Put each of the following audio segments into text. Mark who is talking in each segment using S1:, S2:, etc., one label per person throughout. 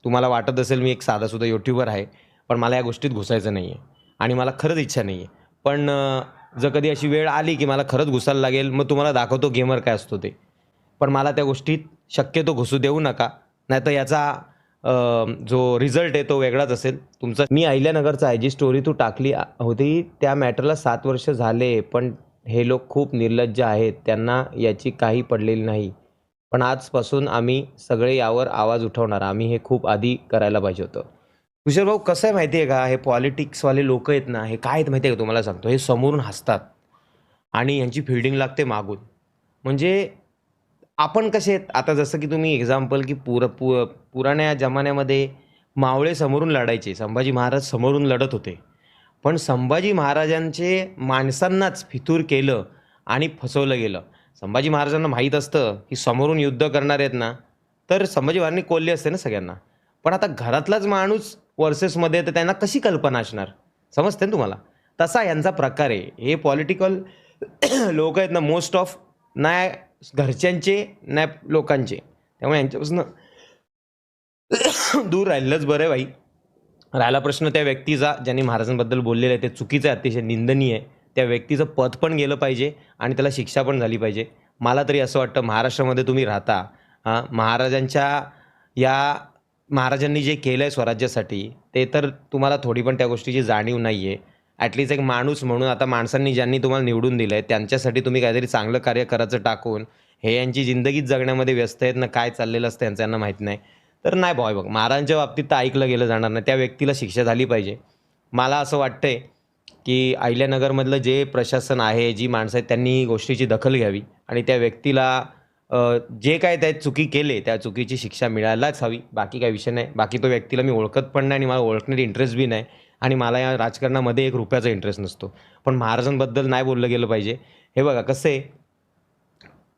S1: तुम्हाला वाटत असेल मी एक साधासुद्धा यूट्यूबर आहे, पण मला या गोष्टीत घुसायचं नाही आहे आणि मला खरंच इच्छा नाही आहे. पण जर कधी अशी वेळ आली की मला खरंच घुसायला लागेल, मग तुम्हाला दाखवतो गेमर काय असतो ते. पण मला त्या गोष्टीत शक्यतो घुसू देऊ नका. नाहीतर याचा जो रिझल्ट आहे तो वेगळाच असेल तुमचा. मी अहिल्यानगरचा आहे, जी स्टोरी तू टाकली होती त्या मॅटरला 7 वर्ष झाले, पण हे लोक खूप निर्लज्ज आहेत. त्यांना याची काही पडलेली नाही. पण आजपासून आम्ही सगळे यावर आवाज उठवणार. आम्ही हे खूप आधी करायला पाहिजे होतं. तुषार भाऊ, कसं आहे माहिती आहे का, हे पॉलिटिक्सवाले लोक आहेत ना, हे काय आहेत माहिती आहे का, तुम्हाला सांगतो. हे समोरून हसतात आणि यांची फिल्डिंग लागते मागून. म्हणजे आपण कसे आहेत आता, जसं की तुम्ही एक्झाम्पल की पुराण्या जमान्यामध्ये मावळे समोरून लढायचे, संभाजी महाराज समोरून लढत होते. पण संभाजी महाराजांचे माणसांनाच फितूर केलं आणि फसवलं गेलं. संभाजी महाराजांना माहीत असतं की समोरून युद्ध करणार आहेत ना, तर संभाजी महाराजांनी कोल्हे असते ना सगळ्यांना. पण आता घरातलाच माणूस वर्सेसमध्ये, तर त्यांना कशी कल्पना असणार, समजते ना तुम्हाला. तसा यांचा प्रकार आहे. हे पॉलिटिकल लोक आहेत ना, मोस्ट ऑफ नाही घरच्यांचे नाही लोकांचे, त्यामुळे यांच्यापासून दूर राहिलंच बरं आहे भाई. राहिला प्रश्न त्या व्यक्तीचा ज्यांनी महाराजांबद्दल बोललेलं आहे, ते चुकीचं आहे, अतिशय निंदनीय आहे. त्या व्यक्तीचं पद पण गेलं पाहिजे आणि त्याला शिक्षा पण झाली पाहिजे. मला तरी असं वाटतं, महाराष्ट्रामध्ये तुम्ही राहता, महाराजांनी जे केलं आहे स्वराज्यासाठी, ते तर तुम्हाला थोडी पण त्या गोष्टीची जाणीव नाही आहे. ॲटलिस्ट एक माणूस म्हणून आता माणसांनी ज्यांनी तुम्हाला निवडून दिलं आहे त्यांच्यासाठी तुम्ही काहीतरी चांगलं कार्य करायचं टाकून हे यांची जिंदगीच जगण्यामध्ये व्यस्त आहेत ना, काय चाललेलं असतं यांचं यांना माहीत नाही. तर नाही भाऊ, बघ महाराजांच्या बाबतीत तर ऐकलं गेलं जाणार नाही. त्या व्यक्तीला शिक्षा झाली पाहिजे. मला असं वाटतंय की अहिल्यानगरमधलं जे प्रशासन आहे, जी माणसं आहेत, त्यांनी ही गोष्टीची दखल घ्यावी आणि त्या व्यक्तीला जे काय त्या चुकी केले त्या चुकीची शिक्षा मिळायलाच हवी. बाकी काही विषय नाही. बाकी तो व्यक्तीला मी ओळखत पण नाही आणि मला ओळखण्यात इंटरेस्ट बी नाही आणि मला या राजकारणामध्ये एक रुपयाचा इंटरेस्ट नसतो. पण महाराजांबद्दल नाही बोललं गेलं पाहिजे. हे बघा कसं आहे,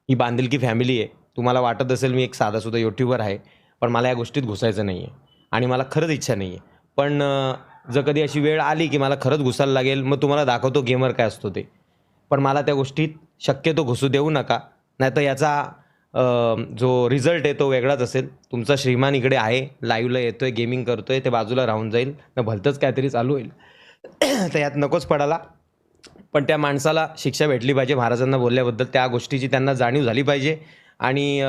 S1: ही बांधिलकी फॅमिली आहे. तुम्हाला वाटत असेल मी एक साधासुद्धा यूट्यूबर आहे, पण मला या गोष्टीत घुसायचं नाही आहे आणि मला खरंच इच्छा नाही आहे. पण जर कधी अशी वेळ आली की मला खरंच घुसायला लागेल, मग तुम्हाला दाखवतो गेमर काय असतो ते. पण मला त्या गोष्टीत शक्यतो घुसू देऊ नका. नाहीतर याचा जो रिझल्ट आहे तो वेगळाच असेल. तुमचा श्रीमान इकडे आहे, लाईव्हला येतो आहे, गेमिंग करतो आहे, ते बाजूला राहून जाईल ना, भलतंच काहीतरी चालू होईल. तर यात नकोच पडायला. पण त्या माणसाला शिक्षा भेटली पाहिजे महाराजांना बोलल्याबद्दल. त्या गोष्टीची त्यांना जाणीव झाली पाहिजे आणि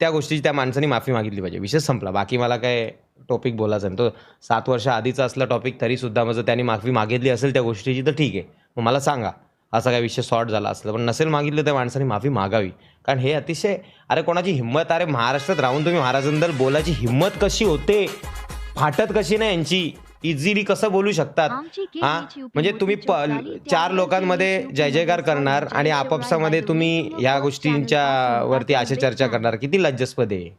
S1: त्या गोष्टीची त्या माणसाने माफी मागितली पाहिजे. विषय संपला. बाकी मला काय टॉपिक बोलायचा नाही. तो 7 वर्ष आधीचा असला टॉपिक तरीसुद्धा जर त्याने माफी मागितली असेल त्या गोष्टीची तर ठीक आहे, मग मला सांगा असा काय विषय सॉर्ट झाला असला. पण नसेल मागितलं त्या माणसाने माफी मागावी. कारण हे अतिशय, अरे कोणाची हिंमत, अरे महाराष्ट्रात राहून तुम्ही महाराजांबद्दल बोलायची हिंमत कशी होते, फाटत कशी नाही यांची, इझिली कसं बोलू शकतात. म्हणजे तुम्ही 4 लोकांमध्ये जय जयकार करणार आणि आपापसामध्ये तुम्ही ह्या गोष्टींच्या वरती अशा चर्चा करणार, किती लज्जास्पद आहे.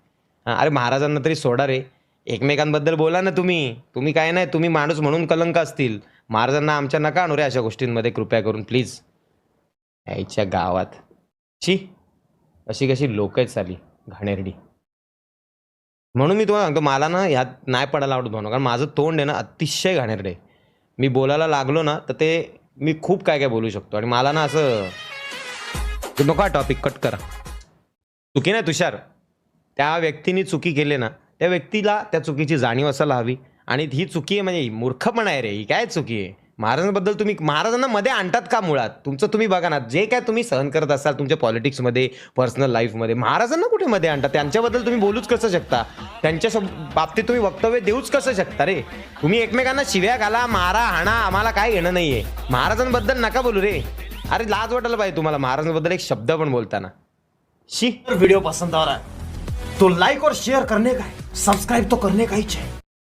S1: अरे महाराजांना तरी सोडा रे, एकमेकांबद्दल बोला ना तुम्ही काय नाही, तुम्ही माणूस म्हणून कलंक असतील. महाराजांना आमच्या नका आणू रे अशा गोष्टींमध्ये, कृपया करून प्लीज. याच्या गावात शी अशी कशी लोक आहेत साली घाणेरडी. म्हणून मी तुम्हाला सांगतो, मला ना ह्यात नाही पडायला आवडत म्हणून, कारण माझं तोंड आहे ना अतिशय घाणेरडे आहे. मी बोलायला लागलो ना तर ते मी खूप काय काय बोलू शकतो आणि मला ना असं नका. टॉपिक कट करा. चुकी नाही तुषार, त्या व्यक्तीने चुकी केली ना, त्या व्यक्तीला त्या चुकीची जाणीव असायला हवी. आणि ही चुकी आहे म्हणजे मूर्खपणा आहे रे, ही काय चुकी आहे. महाराजांबद्दल तुम्ही महाराजांना मध्ये आणतात का मुळात? तुमचं तुम्ही बघा ना, जे काय तुम्ही सहन करत असाल तुमच्या पॉलिटिक्समध्ये, पर्सनल लाईफमध्ये, महाराजांना कुठे मध्ये आणतात? त्यांच्याबद्दल तुम्ही बोलूच कसं शकता? त्यांच्या बाबतीत तुम्ही वक्तव्य देऊच कसं शकता रे? तुम्ही एकमेकांना शिव्या घाला, मारा, हाणा, आम्हाला काय घेणं नाहीये. महाराजांबद्दल नका बोलू रे. अरे लाज वाटायला पाहिजे तुम्हाला महाराजांबद्दल एक शब्द पण बोलताना. शी.
S2: वीडियो पसंद आ रहा है तो लाइक और शेयर करने का है, सब्सक्राइब तो करने का ही चाहिए.